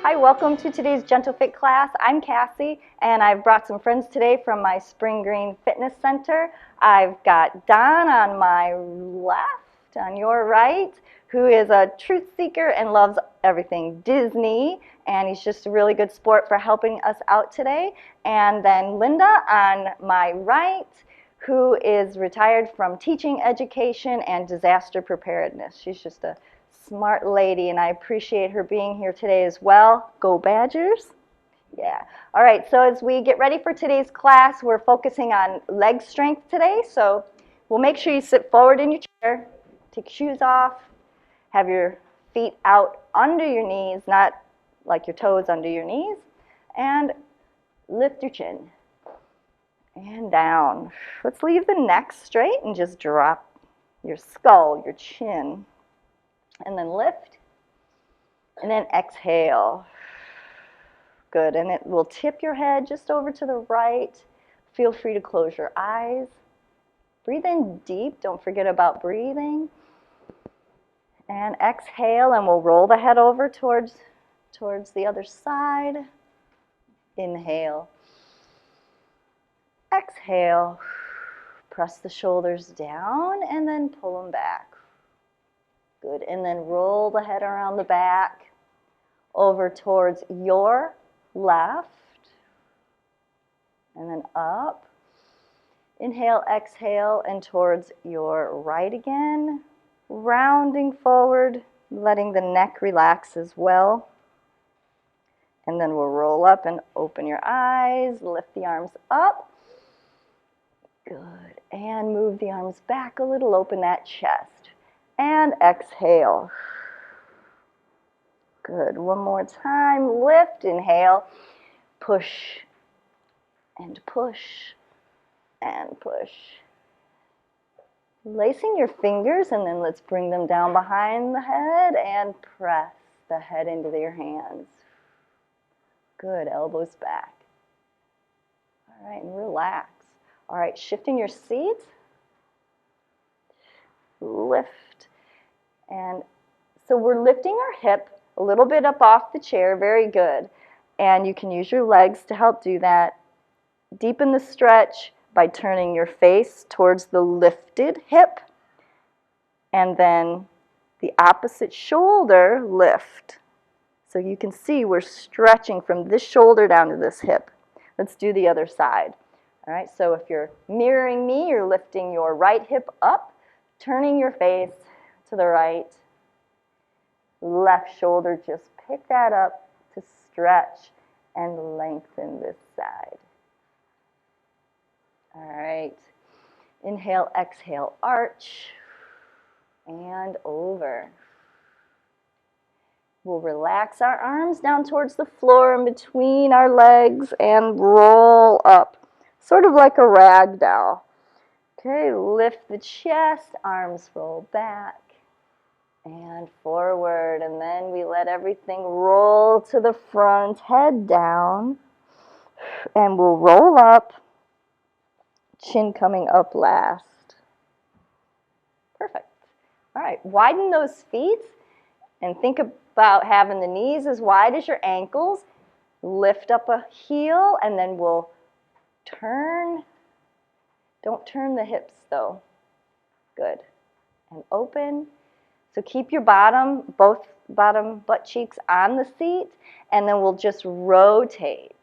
Hi, welcome to today's Gentle Fit class. I'm Cassie, and I've brought some friends today from my Spring Green Fitness Center. I've got Don on my left, on your right, who is a truth seeker and loves everything Disney, and he's just a really good sport for helping us out today. And then Linda on my right, who is retired from teaching education and disaster preparedness. She's just a smart lady, and I appreciate her being here today as well. Go Badgers! Yeah. All right, so as we get ready for today's class, we're focusing on leg strength today. So we'll make sure you sit forward in your chair, take your shoes off, have your feet out under your knees, not like your toes under your knees, and lift your chin. And down. Let's leave the neck straight and just drop your skull, your chin. And then lift. And then exhale. Good. And it will tip your head just over to the right. Feel free to close your eyes. Breathe in deep. Don't forget about breathing. And exhale, and we'll roll the head over towards the other side. Inhale. Exhale, press the shoulders down and then pull them back. Good, and then roll the head around the back over towards your left and then up. Inhale, exhale, and towards your right again, rounding forward, letting the neck relax as well. And then we'll roll up and open your eyes, lift the arms up. Good. And move the arms back a little, open that chest. And exhale. Good. One more time. Lift, inhale. Push and push and push. Lacing your fingers, and then let's bring them down behind the head and press the head into your hands. Good. Elbows back. All right, and relax. All right, shifting your seat, lift, and so we're lifting our hip a little bit up off the chair, very good, and you can use your legs to help do that. Deepen the stretch by turning your face towards the lifted hip, and then the opposite shoulder lift. So you can see we're stretching from this shoulder down to this hip. Let's do the other side. All right, so if you're mirroring me, you're lifting your right hip up, turning your face to the right. Left shoulder, just pick that up to stretch and lengthen this side. All right, inhale, exhale, arch, and over. We'll relax our arms down towards the floor in between our legs and roll up. Sort of like a rag doll. Okay, lift the chest, arms roll back and forward, and then we let everything roll to the front, head down, and we'll roll up, chin coming up last. Perfect. All right, widen those feet and think about having the knees as wide as your ankles. Lift up a heel, and then we'll turn. Don't turn the hips though. Good. And open. So keep your both bottom butt cheeks on the seat, and then we'll just rotate.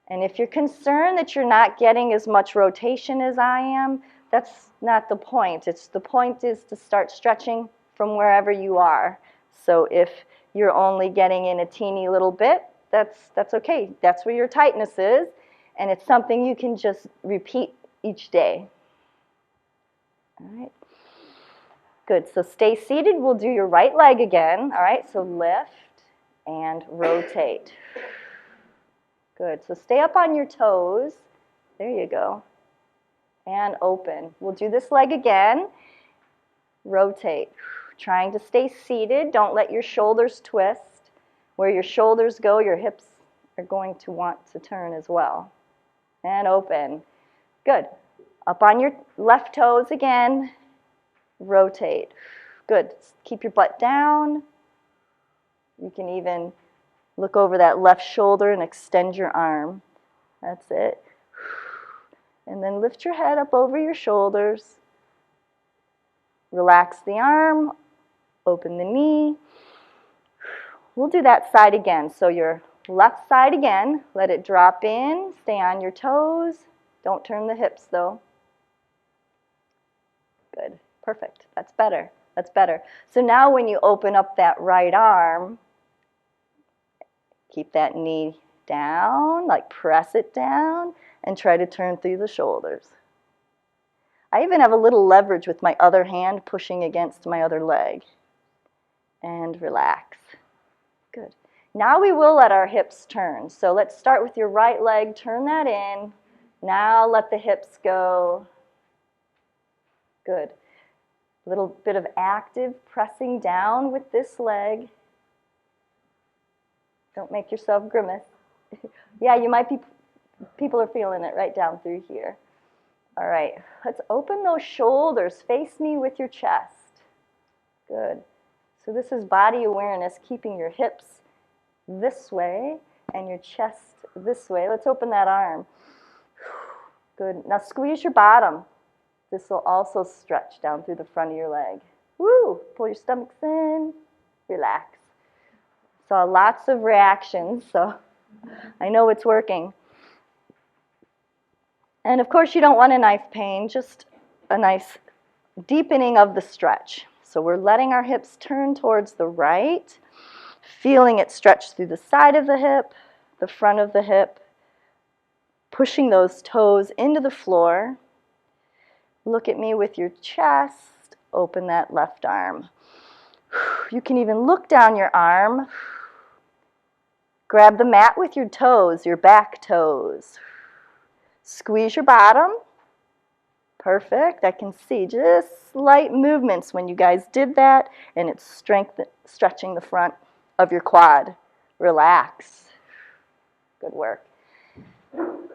And if you're concerned that you're not getting as much rotation as I am, that's not the point. The point is to start stretching from wherever you are. So if you're only getting in a teeny little bit, that's okay. That's where your tightness is. And it's something you can just repeat each day. All right. Good. So stay seated. We'll do your right leg again. All right. So lift and rotate. Good. So stay up on your toes. There you go. And open. We'll do this leg again. Rotate. Trying to stay seated. Don't let your shoulders twist. Where your shoulders go, your hips are going to want to turn as well. And open. Good. Up on your left toes again. Rotate. Good. Keep your butt down. You can even look over that left shoulder and extend your arm. That's it. And then lift your head up over your shoulders. Relax the arm, open the knee. We'll do that side again. So your left side again, let it drop in, stay on your toes. Don't turn the hips though. Good, perfect, that's better, that's better. So now when you open up that right arm, keep that knee down, like press it down, and try to turn through the shoulders. I even have a little leverage with my other hand pushing against my other leg. And relax. Good. Now we will let our hips turn. So let's start with your right leg, turn that in. Now let the hips go. Good. A little bit of active pressing down with this leg. Don't make yourself grimace. Yeah, you might be, people are feeling it right down through here. All right, let's open those shoulders. Face me with your chest. Good. So this is body awareness, keeping your hips this way and your chest this way. Let's open that arm. Good. Now squeeze your bottom. This will also stretch down through the front of your leg. Woo! Pull your stomachs in. Relax. Saw lots of reactions, so I know it's working. And of course you don't want a knife pain, just a nice deepening of the stretch. So we're letting our hips turn towards the right, feeling it stretch through the side of the hip, the front of the hip, pushing those toes into the floor. Look at me with your chest, open that left arm. You can even look down your arm. Grab the mat with your toes, your back toes. Squeeze your bottom. Perfect. I can see just slight movements when you guys did that, and it's stretching the front of your quad. Relax. Good work.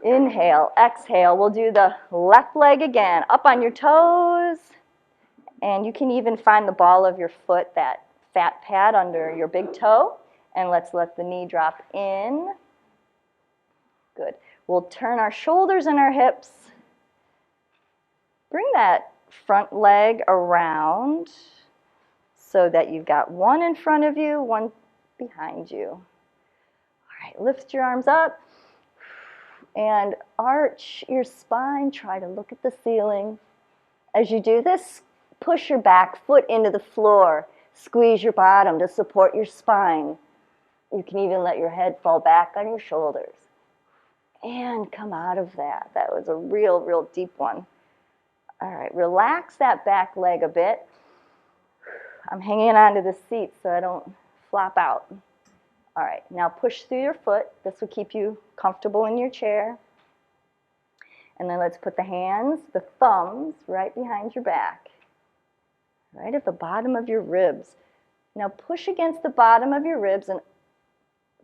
Inhale, exhale. We'll do the left leg again. Up on your toes, and you can even find the ball of your foot, that fat pad under your big toe, and let's let the knee drop in. Good. We'll turn our shoulders and our hips. Bring that front leg around so that you've got one in front of you, one behind you. All right, lift your arms up and arch your spine. Try to look at the ceiling. As you do this, push your back foot into the floor. Squeeze your bottom to support your spine. You can even let your head fall back on your shoulders. And come out of that. That was a real, real deep one. All right, relax that back leg a bit. I'm hanging onto the seat so I don't flop out. All right, now push through your foot. This will keep you comfortable in your chair. And then let's put the hands, the thumbs, right behind your back. Right at the bottom of your ribs. Now push against the bottom of your ribs and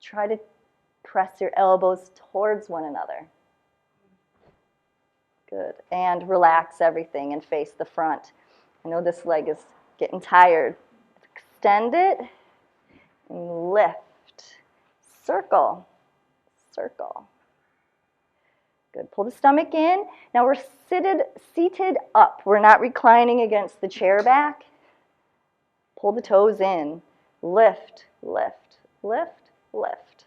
try to press your elbows towards one another. Good. And relax everything and face the front. I know this leg is getting tired. Extend it and lift. Circle. Circle. Good. Pull the stomach in. Now we're seated up. We're not reclining against the chair back. Pull the toes in. Lift, lift, lift, lift.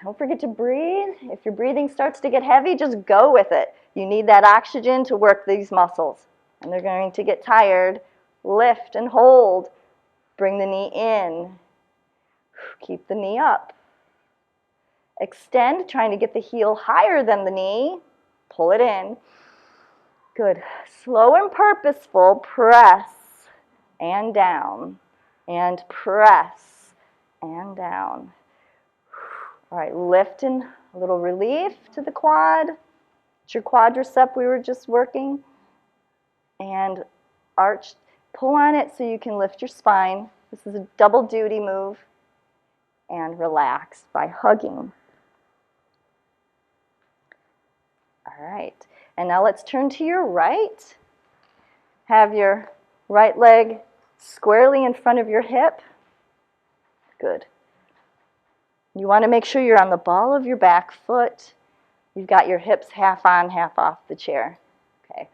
Don't forget to breathe. If your breathing starts to get heavy, just go with it. You need that oxygen to work these muscles. And they're going to get tired. Lift and hold. Bring the knee in. Keep the knee up. Extend, trying to get the heel higher than the knee. Pull it in. Good. Slow and purposeful. Press and down. And press and down. All right, lift and a little relief to the quad. It's your quadricep we were just working. And arch, pull on it so you can lift your spine. This is a double duty move. And relax by hugging. All right, and now let's turn to your right. Have your right leg squarely in front of your hip. Good. You want to make sure you're on the ball of your back foot. You've got your hips half on, half off the chair. Okay.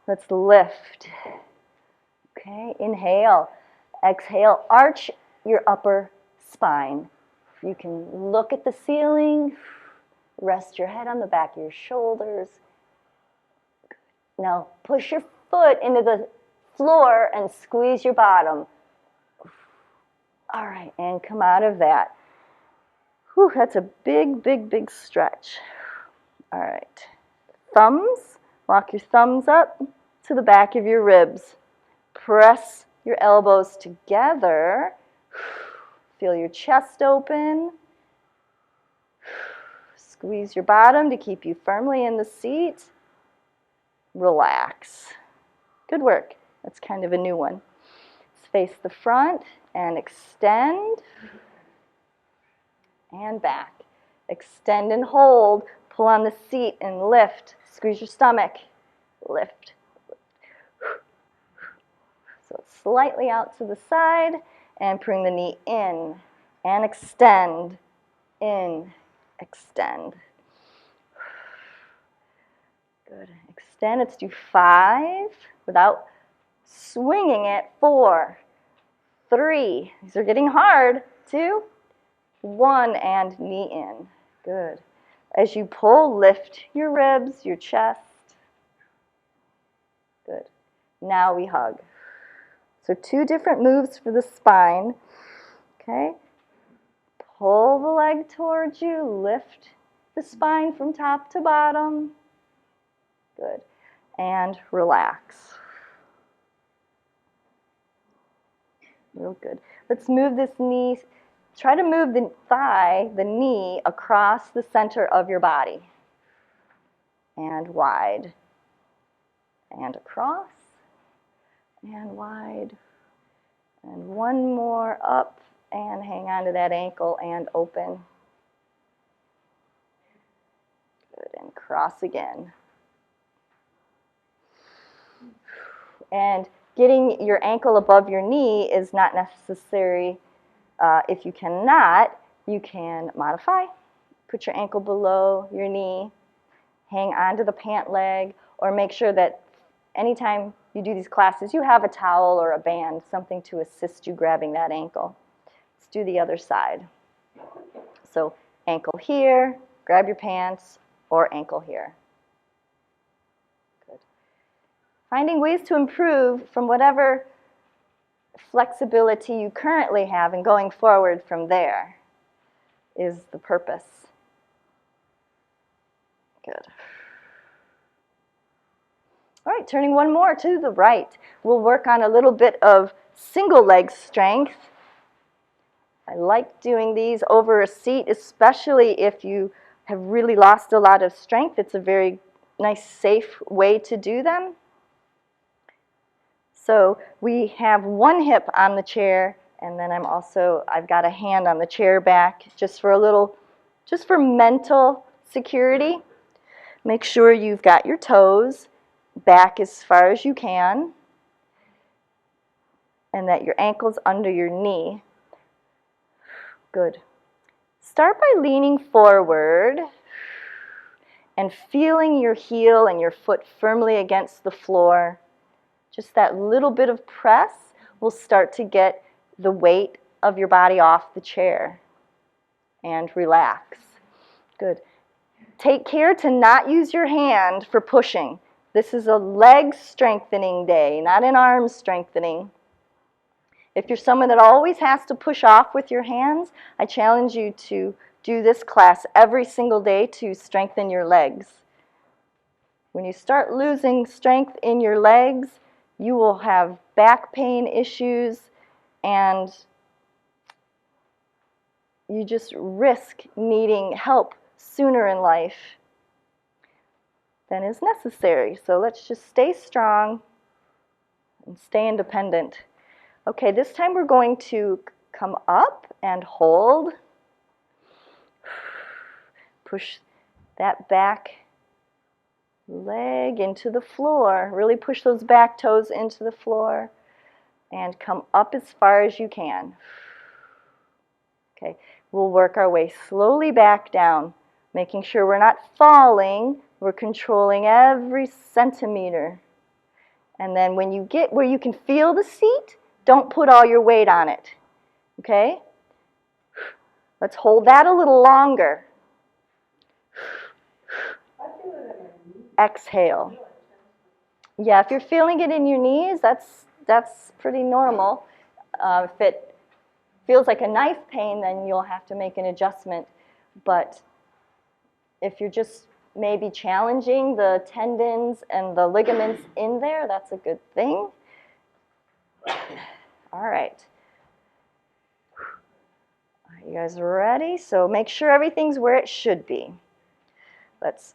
Let's lift. Okay, inhale. Exhale, arch your upper spine. You can look at the ceiling, rest your head on the back of your shoulders. Now push your foot into the floor and squeeze your bottom. All right, and come out of that. Whew, that's a big, big, big stretch. All right, thumbs, walk your thumbs up to the back of your ribs. Press your elbows together. Feel your chest open. Squeeze your bottom to keep you firmly in the seat. Relax. Good work. That's kind of a new one. Let's face the front and extend. And back. Extend and hold. Pull on the seat and lift. Squeeze your stomach. Lift. So slightly out to the side and bring the knee in and extend, in, extend. Good. Extend. Let's do 5 without swinging it. 4, 3. These are getting hard. 2, 1, and knee in. Good. As you pull, lift your ribs, your chest. Good. Now we hug. So 2 different moves for the spine. Okay. Pull the leg towards you. Lift the spine from top to bottom. Good. And relax. Real good. Let's move this knee. Try to move the thigh, the knee, across the center of your body. And wide. And across. And wide. And one more up. And hang on to that ankle and open. Good. And cross again. And getting your ankle above your knee is not necessary. If you cannot, you can modify. Put your ankle below your knee. Hang onto the pant leg. Or make sure that anytime you do these classes, you have a towel or a band, something to assist you grabbing that ankle. Let's do the other side. So ankle here, grab your pants, or ankle here. Good. Finding ways to improve from whatever flexibility you currently have and going forward from there is the purpose. Good. All right, turning one more to the right. We'll work on a little bit of single leg strength. I like doing these over a seat, especially if you have really lost a lot of strength. It's a very nice, safe way to do them. So we have one hip on the chair, and then I've got a hand on the chair back just for mental security. Make sure you've got your toes back as far as you can, and that your ankle's under your knee. Good. Start by leaning forward and feeling your heel and your foot firmly against the floor. Just that little bit of press will start to get the weight of your body off the chair. And relax. Good. Take care to not use your hand for pushing. This is a leg strengthening day, not an arm strengthening. If you're someone that always has to push off with your hands, I challenge you to do this class every single day to strengthen your legs. When you start losing strength in your legs, you will have back pain issues, and you just risk needing help sooner in life than is necessary. So let's just stay strong and stay independent. Okay, this time we're going to come up and hold. Push that back leg into the floor. Really push those back toes into the floor. and come up as far as you can. Okay, we'll work our way slowly back down, making sure we're not falling. We're controlling every centimeter. And then when you get where you can feel the seat, don't put all your weight on it. Okay? Let's hold that a little longer. Exhale. Yeah, if you're feeling it in your knees, that's pretty normal. If it feels like a knife pain, then you'll have to make an adjustment. But if you're just maybe challenging the tendons and the ligaments in there, that's a good thing. All right. Are you guys ready? So make sure everything's where it should be. Let's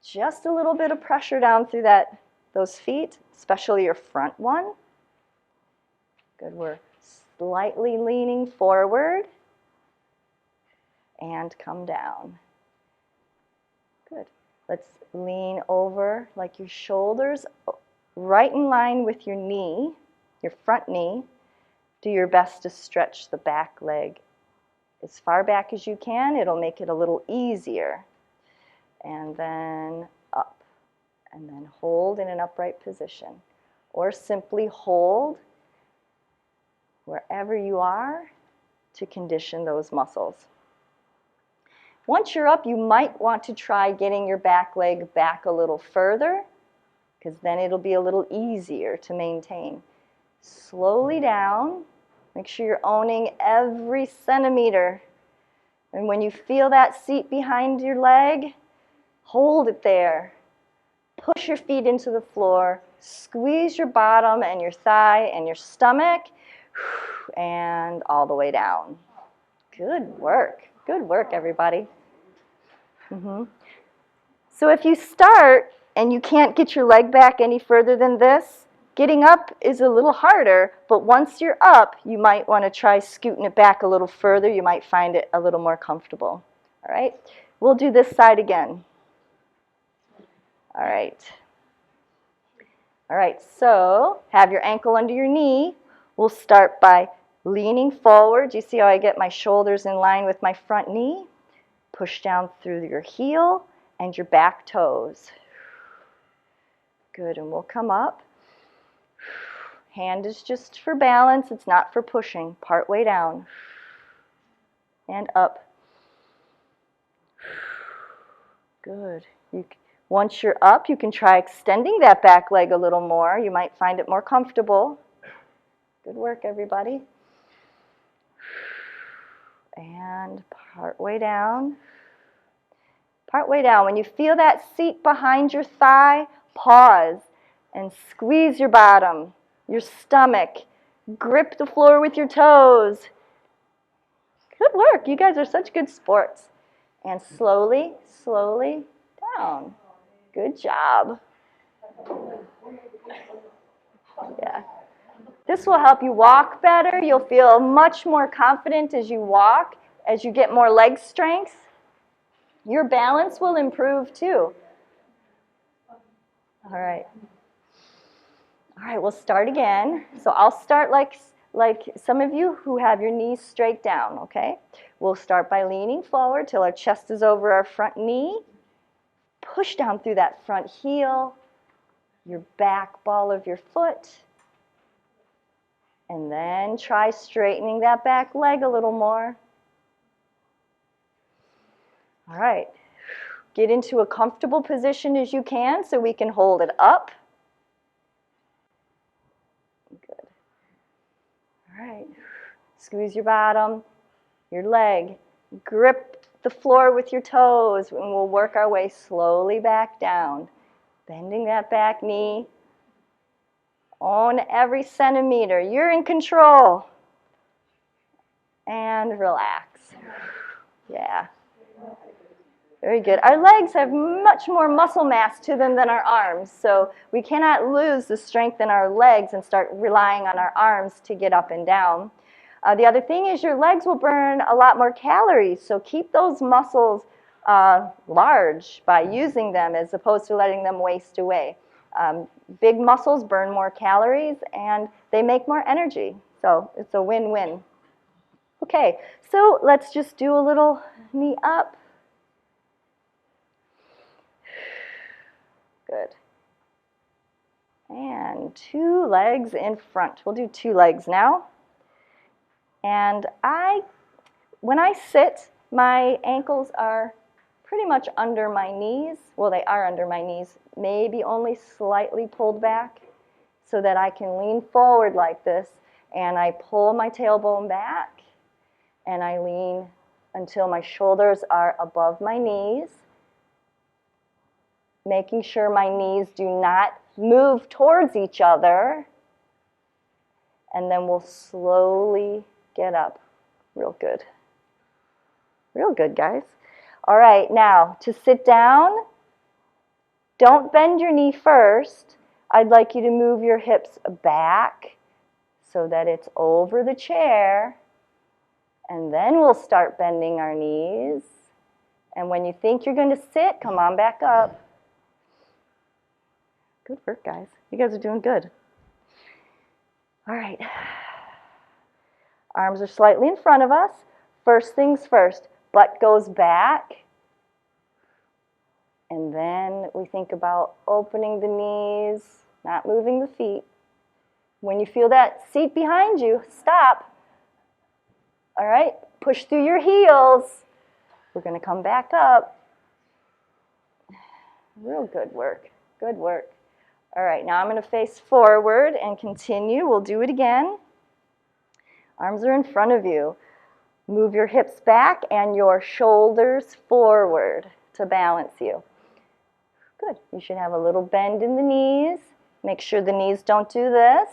just a little bit of pressure down through those feet, especially your front one. Good, we're slightly leaning forward and come down. Good. Let's lean over like your shoulders right in line with your knee, your front knee. Do your best to stretch the back leg as far back as you can. It'll make it a little easier. And then up. And then hold in an upright position. Or simply hold wherever you are to condition those muscles. Once you're up, you might want to try getting your back leg back a little further, because then it'll be a little easier to maintain. Slowly down. Make sure you're owning every centimeter. And when you feel that seat behind your leg, hold it there. Push your feet into the floor. Squeeze your bottom and your thigh and your stomach. And all the way down. Good work. Good work, everybody. So if you start and you can't get your leg back any further than this, getting up is a little harder, but once you're up, you might want to try scooting it back a little further. You might find it a little more comfortable. All right? We'll do this side again. All right. All right, so have your ankle under your knee. We'll start by leaning forward. You see how I get my shoulders in line with my front knee? Push down through your heel and your back toes. Good, and we'll come up. Hand is just for balance. It's not for pushing. Part way down. And up. Good. Once you're up, you can try extending that back leg a little more. You might find it more comfortable. Good work, everybody. And part way down. Part way down. When you feel that seat behind your thigh, pause and squeeze your bottom, your stomach. Grip the floor with your toes. Good work. You guys are such good sports. And slowly, slowly down. Good job. Yeah. This will help you walk better. You'll feel much more confident as you walk, as you get more leg strength. Your balance will improve too. All right. All right, we'll start again. So I'll start like some of you who have your knees straight down, okay? We'll start by leaning forward till our chest is over our front knee. Push down through that front heel, your back ball of your foot. And then try straightening that back leg a little more. All right. Get into a comfortable position as you can so we can hold it up. Good. All right. Squeeze your bottom, your leg. Grip the floor with your toes, and we'll work our way slowly back down. Bending that back knee. Own every centimeter. You're in control. And relax. Yeah. Very good. Our legs have much more muscle mass to them than our arms, so we cannot lose the strength in our legs and start relying on our arms to get up and down. The other thing is your legs will burn a lot more calories, so keep those muscles large by using them as opposed to letting them waste away. Big muscles burn more calories and they make more energy. So it's a win-win. Okay, so let's just do a little knee up. Good. And 2 legs in front. We'll do 2 legs now. And when I sit, my ankles are pretty much under my knees. Well, they are under my knees, maybe only slightly pulled back so that I can lean forward like this. And I pull my tailbone back and I lean until my shoulders are above my knees, making sure my knees do not move towards each other. And then we'll slowly get up. Real good. Real good, guys. All right, now to sit down, don't bend your knee first. I'd like you to move your hips back so that it's over the chair. And then we'll start bending our knees. And when you think you're going to sit, come on back up. Good work, guys. You guys are doing good. All right. Arms are slightly in front of us. First things first, butt goes back. And then we think about opening the knees, not moving the feet. When you feel that seat behind you, stop. All right, push through your heels. We're going to come back up. Real good work. Good work. All right, now I'm going to face forward and continue. We'll do it again. Arms are in front of you. Move your hips back and your shoulders forward to balance you. Good. You should have a little bend in the knees. Make sure the knees don't do this.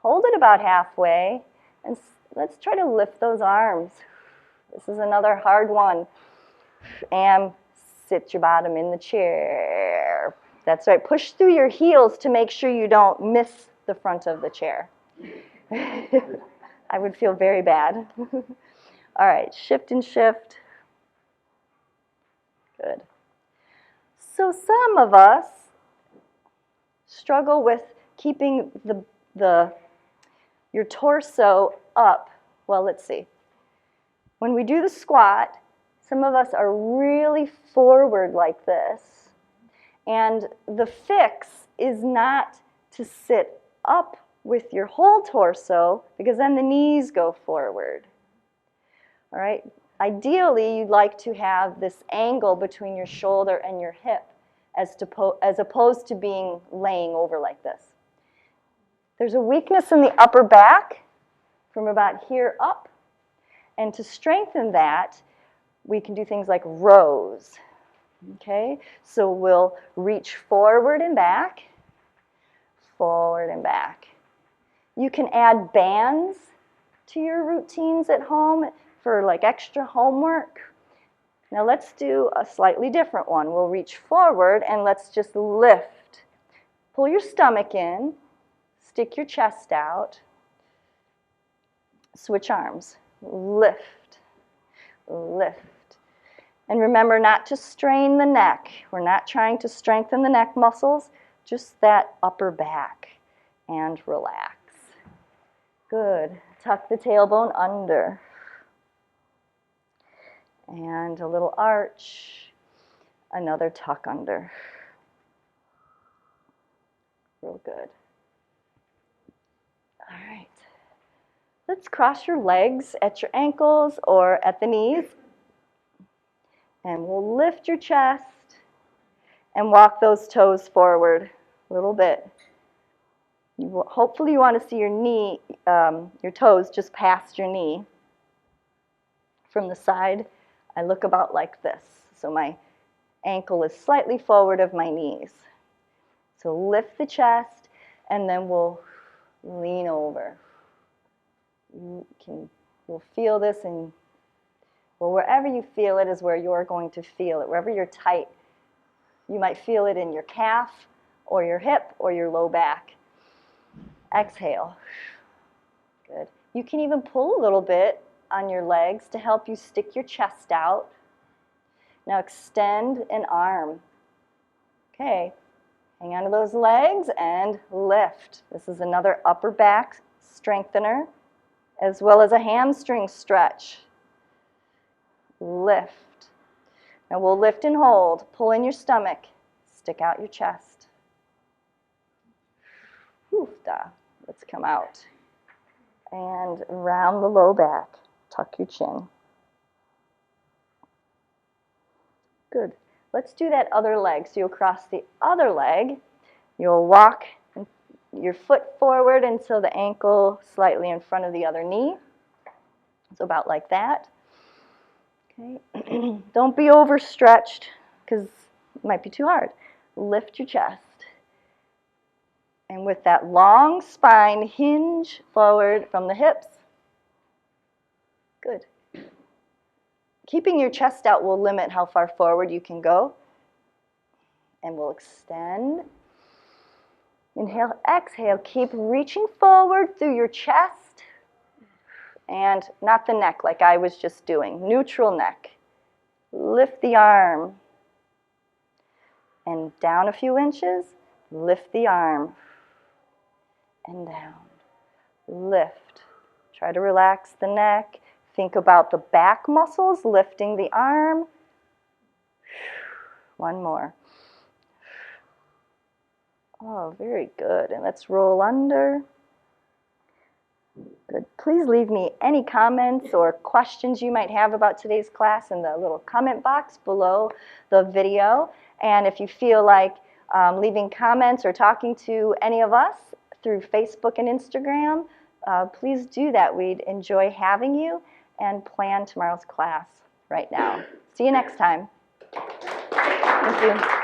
Hold it about halfway and let's try to lift those arms. This is another hard one. And sit your bottom in the chair. That's right. Push through your heels to make sure you don't miss the front of the chair. I would feel very bad. All right, shift and shift. Good. So some of us struggle with keeping your torso up. Well, let's see. When we do the squat, some of us are really forward like this. And the fix is not to sit up with your whole torso, because then the knees go forward. All right? Ideally, you'd like to have this angle between your shoulder and your hip as opposed to being laying over like this. There's a weakness in the upper back from about here up. And to strengthen that, we can do things like rows. Okay? So we'll reach forward and back, forward and back. You can add bands to your routines at home for like extra homework. Now let's do a slightly different one. We'll reach forward and let's just lift. Pull your stomach in, stick your chest out, switch arms, lift, lift. And remember not to strain the neck. We're not trying to strengthen the neck muscles, just that upper back, and relax. Good. Tuck the tailbone under. And a little arch. Another tuck under. Real good. All right. Let's cross your legs at your ankles or at the knees. And we'll lift your chest and walk those toes forward a little bit. Hopefully you want to see your knee, your toes just past your knee. From the side, I look about like this. So my ankle is slightly forward of my knees. So lift the chest, and then we'll lean over. We'll feel this, and well, wherever you feel it is where you're going to feel it. Wherever you're tight, you might feel it in your calf, or your hip, or your low back. Exhale. Good. You can even pull a little bit on your legs to help you stick your chest out. Now extend an arm. Okay. Hang on to those legs and lift. This is another upper back strengthener, as well as a hamstring stretch. Lift. Now we'll lift and hold. Pull in your stomach. Stick out your chest. Hoofda. Let's come out. And round the low back. Tuck your chin. Good. Let's do that other leg. So you'll cross the other leg. You'll walk your foot forward until the ankle slightly in front of the other knee. So about like that. Okay. Don't be overstretched because it might be too hard. Lift your chest. And with that long spine, hinge forward from the hips. Good. Keeping your chest out will limit how far forward you can go. And we'll extend. Inhale, exhale. Keep reaching forward through your chest. And not the neck like I was just doing. Neutral neck. Lift the arm. And down a few inches. Lift the arm. And down. Lift. Try to relax the neck. Think about the back muscles lifting the arm. One more. Oh, very good. And let's roll under. Good. Please leave me any comments or questions you might have about today's class in the little comment box below the video. And if you feel like leaving comments or talking to any of us through Facebook and Instagram, please do that. We'd enjoy having you and plan tomorrow's class right now. See you next time. Thank you.